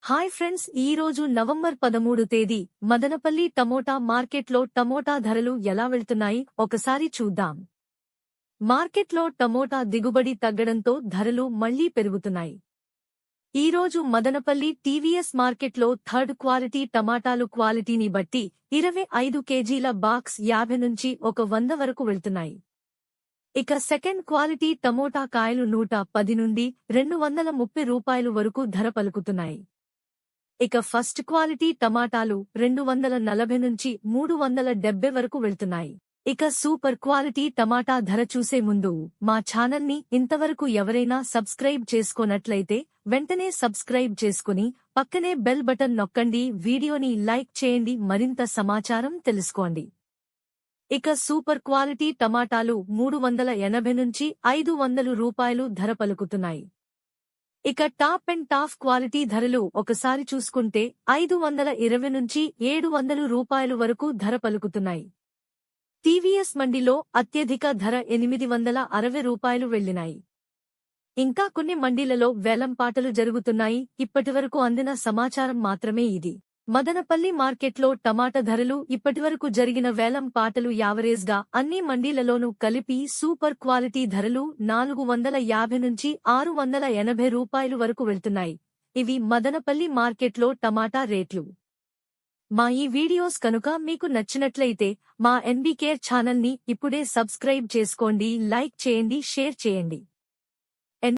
Hi friends, ఈ రోజు November 13 తేదీ మదనపల్లి టమోటా మార్కెట్లో టమోటా ధరలు ఎలా వెళ్తున్నాయి ఒకసారి చూద్దాం. మార్కెట్లో టమోటా దిగుబడి తగ్గడంతో ధరలు మళ్లీ పెరుగుతున్నాయి. ఈ రోజు మదనపల్లి టీవీఎస్ మార్కెట్లో థర్డ్ క్వాలిటీ టమాటాలు క్వాలిటీని బట్టి 25 కేజీల బాక్స్ 50 నుంచి 100 వరకు వెళ్తున్నాయి. ఇక సెకండ్ క్వాలిటీ టమోటా కాయలు 110 నుండి 230 రూపాయలు వరకు ధర పలుకుతున్నాయి. ఇక ఫస్ట్ క్వాలిటీ టమాటాలు 240 నుంచి 370 వరకు వెళ్తున్నాయి. ఇక సూపర్ క్వాలిటీ టమాటా ధర చూసే ముందు మా ఛానల్ని ఇంతవరకు ఎవరైనా సబ్స్క్రైబ్ చేసుకోనట్లయితే వెంటనే సబ్స్క్రైబ్ చేసుకుని పక్కనే బెల్ బటన్ నొక్కండి. వీడియోని లైక్ చేయండి, మరింత సమాచారం తెలుసుకోండి. ఇక సూపర్ క్వాలిటీ టమాటాలు 380 నుంచి 500 రూపాయలు ధర పలుకుతున్నాయి. ఇక టాప్ అండ్ టాప్ క్వాలిటీ ధరలు ఒకసారి చూసుకుంటే 520 నుంచి 700 రూపాయలు వరకు ధర పలుకుతున్నాయి. టీవీఎస్ మండిలో అత్యధిక ధర 860 రూపాయలు వెళ్లినాయి. ఇంకా కొన్ని మండీలలో వేలంపాటలు జరుగుతున్నాయి. ఇప్పటివరకు అందిన సమాచారం మాత్రమే ఇది. మదనపల్లి మార్కెట్లో టమాటా ధరలు ఇప్పటివరకు జరిగిన వేలం పాటలు యావరేజ్గా అన్ని మండీలలోనూ కలిపి సూపర్ క్వాలిటీ ధరలు 450 నుంచి 680 రూపాయలు వరకు వెళ్తున్నాయి. ఇవి మదనపల్లి మార్కెట్లో టమాటా రేట్లు. మా ఈ వీడియోస్ కనుక మీకు నచ్చినట్లయితే మా ఎన్బీ కేర్ ఛానల్ని ఇప్పుడే సబ్స్క్రైబ్ చేసుకోండి, లైక్ చేయండి, షేర్ చేయండి.